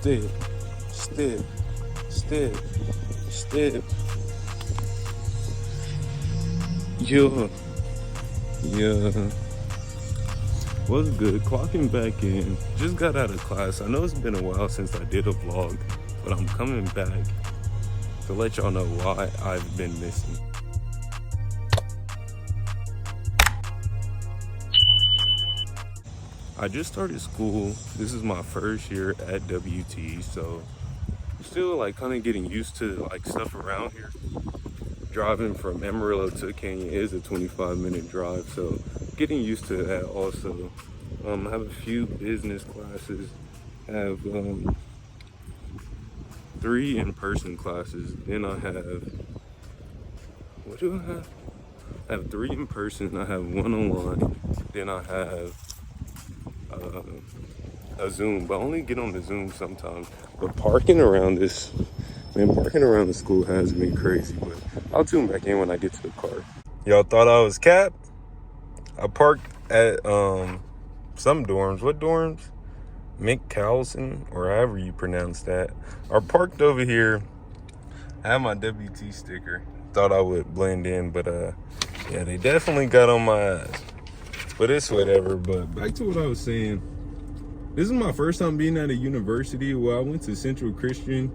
step, step, step, step. Yeah, yeah. What's good? Clocking back in. Just got out of class. I know it's been a while since I did a vlog, but I'm coming back to let y'all know why I've been missing. I just started school. This is my first year at WT, so I'm still like kind of getting used to like stuff around here. Driving from Amarillo to Canyon is a 25-minute drive, so getting used to that also. I have a few business classes, have 3 in-person classes, then I have, what do I have? I have 3 in person, I have 1 online, then I have a Zoom, but I only get on the Zoom sometimes. But parking around the school has been crazy, but I'll tune back in when I get to the car. Y'all thought I was capped? I parked at some dorms. What dorms? McCallison, or however you pronounce that. I parked over here. I have my WT sticker. Thought I would blend in, but yeah, they definitely got on my ass. But it's whatever. But back to what I was saying. This is my first time being at a university. Well, I went to Central Christian,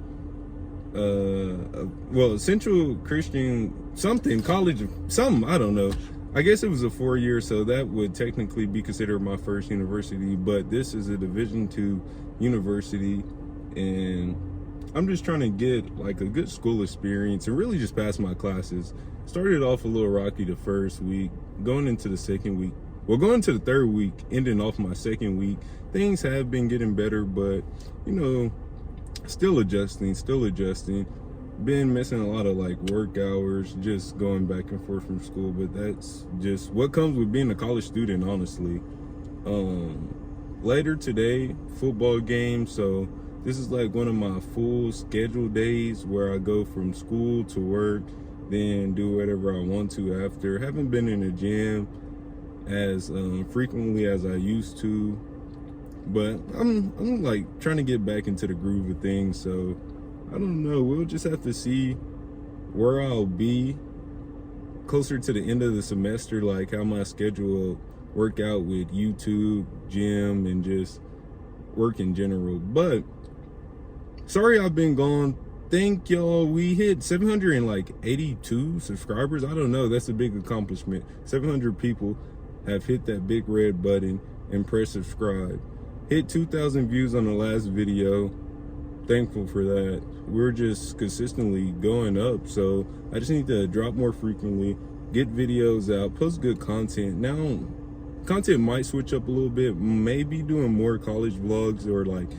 Central Christian something, college, something, I don't know. I guess it was a 4-year, so that would technically be considered my first university, but this is a Division II university, and I'm just trying to get like a good school experience and really just pass my classes. Started off a little rocky the first week, going into the second week. Well, going to the third week, ending off my second week, things have been getting better, but, you know, still adjusting. Been missing a lot of, like, work hours, just going back and forth from school, but that's just what comes with being a college student, honestly. Later today, football game, so this is, like, one of my full schedule days where I go from school to work, then do whatever I want to after. Haven't been in the gym as frequently as I used to, but I'm like trying to get back into the groove of things, so I don't know, we'll just have to see where I'll be closer to the end of the semester, like how my schedule will work out with YouTube, gym, and just work in general. But sorry I've been gone. Thank y'all. We hit 782 subscribers. I don't know, that's a big accomplishment. 700 people have hit that big red button and press subscribe. Hit 2,000 views on the last video. Thankful for that. We're just consistently going up, so I just need to drop more frequently, get videos out, post good content. Now, content might switch up a little bit, maybe doing more college vlogs or like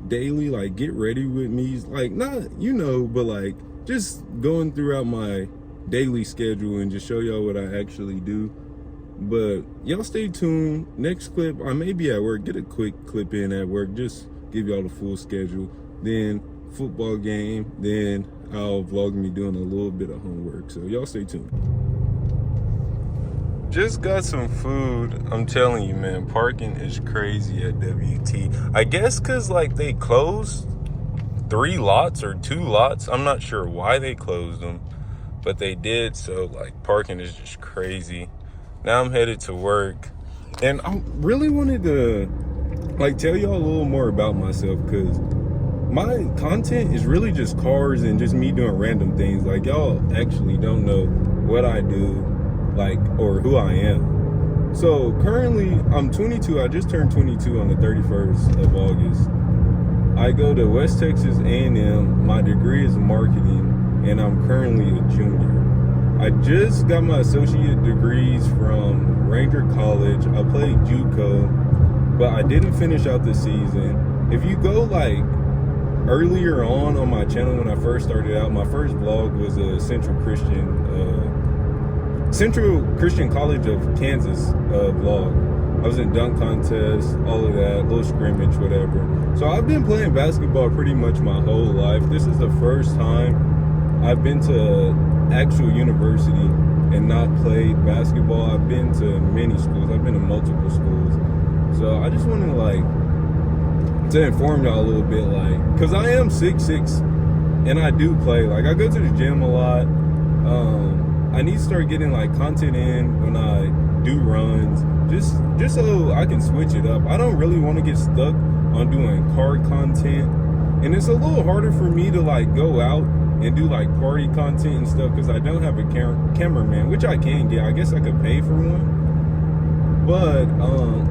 daily, like get ready with me, like not, you know, but like just going throughout my daily schedule and just show y'all what I actually do. But y'all stay tuned. Next clip, I may be at work, get a quick clip in at work, just give y'all the full schedule. Then football game, then I'll vlog me doing a little bit of homework. So y'all stay tuned. Just got some food. I'm telling you, man, parking is crazy at WT. I guess because like they closed 3 lots or 2 lots. I'm not sure why they closed them, but they did. So like parking is just crazy. Now I'm headed to work, and I really wanted to like tell y'all a little more about myself, because my content is really just cars and just me doing random things. Like y'all actually don't know what I do, like, or who I am. So currently I'm 22. I just turned 22 on the 31st of August. I go to West Texas A&M. My degree is marketing, and I'm currently a junior. I just got my associate degrees from Ranger College. I played JUCO, but I didn't finish out the season. If you go like earlier on my channel when I first started out, my first vlog was a Central Christian College of Kansas vlog. I was in dunk contest, all of that, little scrimmage, whatever. So I've been playing basketball pretty much my whole life. This is the first time I've been to actual university and not played basketball. I've been to many schools. I've been to multiple schools. So I just want to like to inform y'all a little bit, like, cause I am 6'6", and I do play. Like, I go to the gym a lot. I need to start getting like content in when I do runs, just so I can switch it up. I don't really want to get stuck on doing car content, and it's a little harder for me to like go out and do like party content and stuff because I don't have a cameraman, which I can get. I guess I could pay for one, but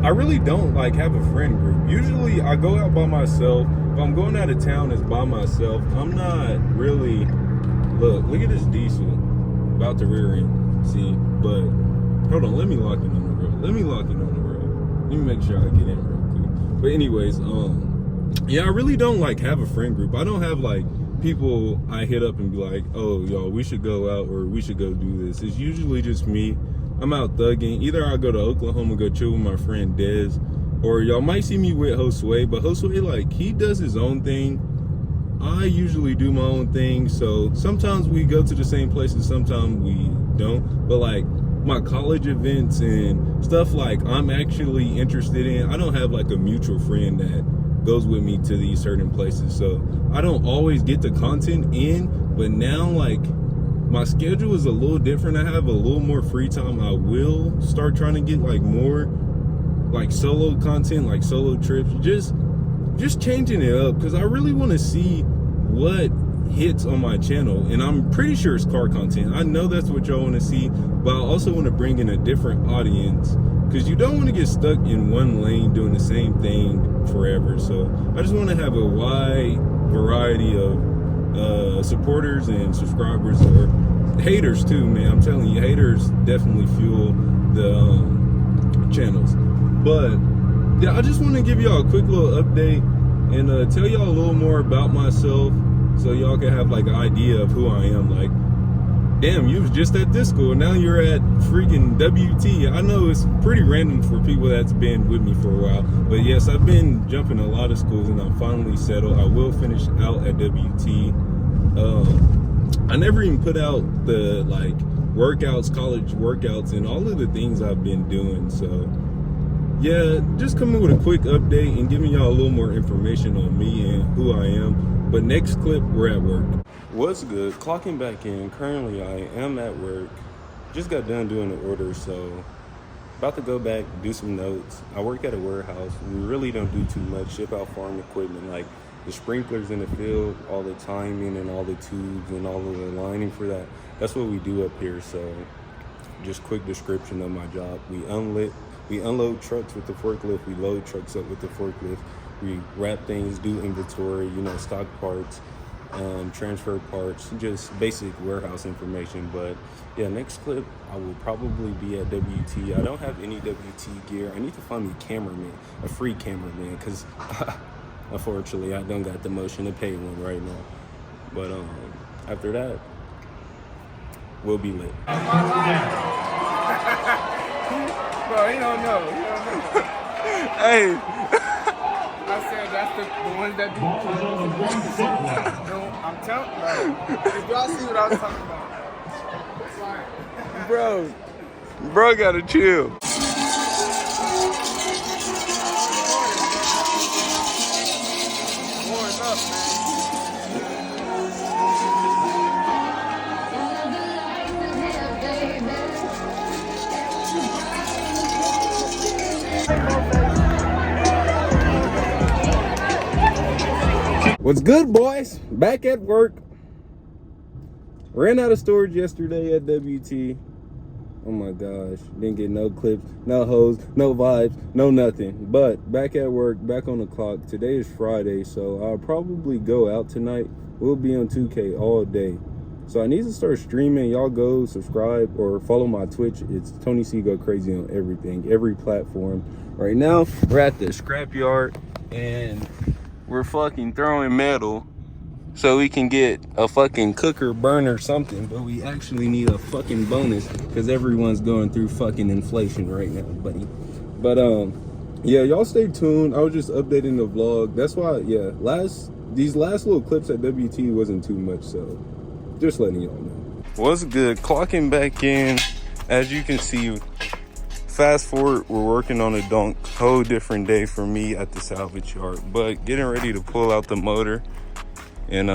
I really don't like have a friend group. Usually I go out by myself. If I'm going out of town, it's by myself. I'm not really. Look at this diesel about to rear end. See, but hold on, let me lock it on the road. Let me make sure I get in real quick. But anyways, yeah, I really don't like have a friend group. I don't have like people I hit up and be like, oh, y'all, we should go out or we should go do this. It's usually just me. I'm out thugging. Either I go to Oklahoma, go chill with my friend Dez, or y'all might see me with Josue, but Josue, like, he does his own thing. I usually do my own thing, so sometimes we go to the same places, sometimes we don't. But like my college events and stuff like I'm actually interested in, I don't have like a mutual friend that goes with me to these certain places, so I don't always get the content in. But now, like, my schedule is a little different. I have a little more free time. I will start trying to get like more like solo content, like solo trips, just changing it up, because I really want to see what hits on my channel, and I'm pretty sure it's car content. I know that's what y'all want to see, but I also want to bring in a different audience, because you don't want to get stuck in one lane doing the same thing forever. So I just want to have a wide variety of supporters and subscribers, or haters too, man. I'm telling you, haters definitely fuel the channels. But yeah, I just want to give y'all a quick little update and tell y'all a little more about myself, so y'all can have like an idea of who I am. Like, damn, you was just at this school, now you're at freaking WT. I know it's pretty random for people that's been with me for a while, but yes, I've been jumping a lot of schools and I'm finally settled. I will finish out at WT. I never even put out the like workouts, college workouts, and all of the things I've been doing. So yeah, just coming with a quick update and giving y'all a little more information on me and who I am. But next clip, we're at work. What's good? Clocking back in. Currently, I am at work. Just got done doing the order, so about to go back, do some notes. I work at a warehouse. We really don't do too much. Ship out farm equipment, like the sprinklers in the field, all the timing and all the tubes and all of the lining for that. That's what we do up here. So just quick description of my job. We unload trucks with the forklift. We load trucks up with the forklift. We wrap things, do inventory, stock parts, transfer parts, just basic warehouse information. But yeah, next clip, I will probably be at WT. I don't have any WT gear. I need to find me a cameraman, a free cameraman, because unfortunately, I don't got the motion to pay one right now. But after that, we'll be lit. Bro, he don't know. Hey. I said that's the ones that do. I'm telling you, if y'all see what I was talking about. Bro gotta chill. Warm up, man. What's good, boys? Back at work. Ran out of storage yesterday at WT. Oh my gosh. Didn't get no clips, no hoes, no vibes, no nothing. But back at work, back on the clock. Today is Friday, so I'll probably go out tonight. We'll be on 2K all day. So I need to start streaming. Y'all go subscribe or follow my Twitch. It's Tony C Go Crazy on everything, every platform. Right now, we're at the scrapyard and we're fucking throwing metal so we can get a fucking cooker, burner, something. But we actually need a fucking bonus because everyone's going through fucking inflation right now, buddy. But yeah, y'all stay tuned. I was just updating the vlog. That's why, yeah, these last little clips at WT wasn't too much, so just letting y'all know. What's good? Clocking back in. As you can see, fast forward, we're working on a Donk. Whole different day for me at the salvage yard, but getting ready to pull out the motor and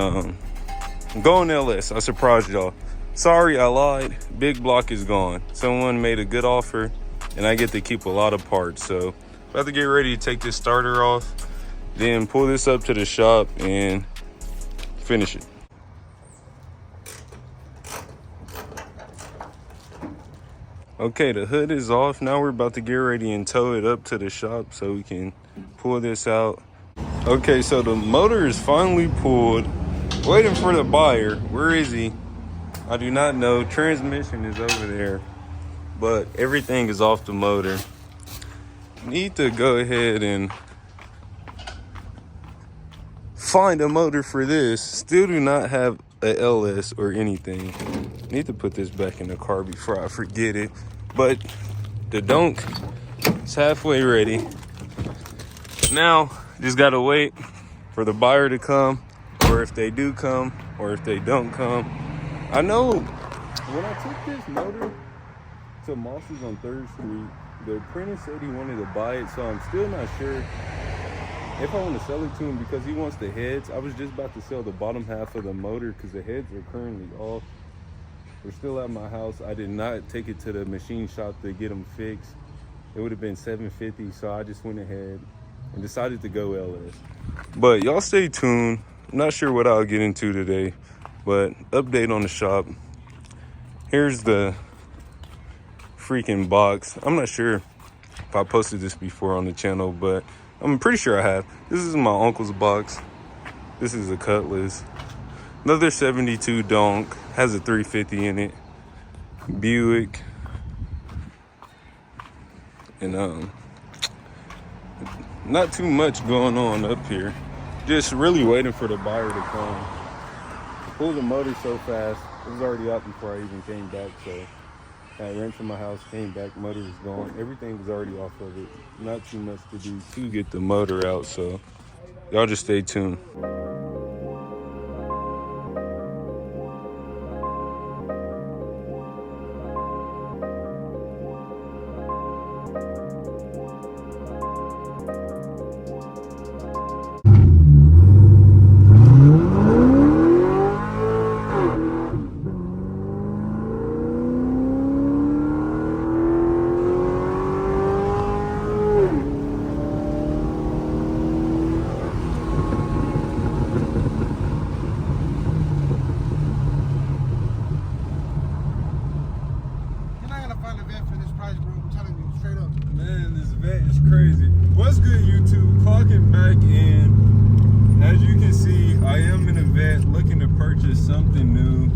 going LS. I surprised y'all. Sorry, I lied. Big block is gone. Someone made a good offer and I get to keep a lot of parts. So about to get ready to take this starter off, then pull this up to the shop and finish it. Okay, the hood is off. Now we're about to get ready and tow it up to the shop so we can pull this out. Okay, so the motor is finally pulled. Waiting for the buyer. Where is he? I do not know. Transmission is over there, but everything is off the motor. Need to go ahead and find a motor for this. Still do not have a LS or anything. Need to put this back in the car before I forget it. But the Donk is halfway ready. Now just gotta wait for the buyer to come, or if they do come, or if they don't come. I know when I took this motor to Moss's on 3rd Street, the apprentice said he wanted to buy it, so I'm still not sure if I want to sell it to him because he wants the heads. I was just about to sell the bottom half of the motor because the heads are currently off. They're still at my house. I did not take it to the machine shop to get them fixed. It would have been $750, so I just went ahead and decided to go LS. But y'all stay tuned. I'm not sure what I'll get into today, but update on the shop. Here's the freaking box. I'm not sure if I posted this before on the channel, but I'm pretty sure I have. This is my uncle's box. This is a Cutlass. Another 72 Donk. Has a 350 in it. Buick. And not too much going on up here. Just really waiting for the buyer to come. I pulled the motor so fast. It was already out before I even came back, so I ran to my house, came back, motor was gone. Everything was already off of it. Not too much to do to get the motor out, so y'all just stay tuned. Man, this vet is crazy. What's good, YouTube? Clocking back in. As you can see, I am in a vet looking to purchase something new.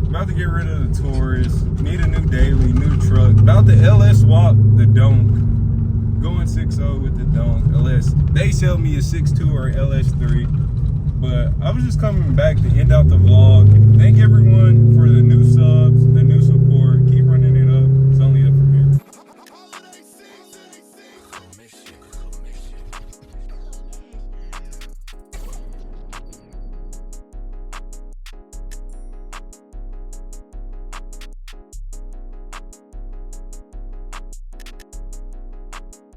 About to get rid of the Taurus. Need a new daily, new truck. About to LS swap the Donk. Going 6.0 with the Donk LS. They sell me a 6.2 or LS3. But I was just coming back to end out the vlog. Thank everyone for the new sub.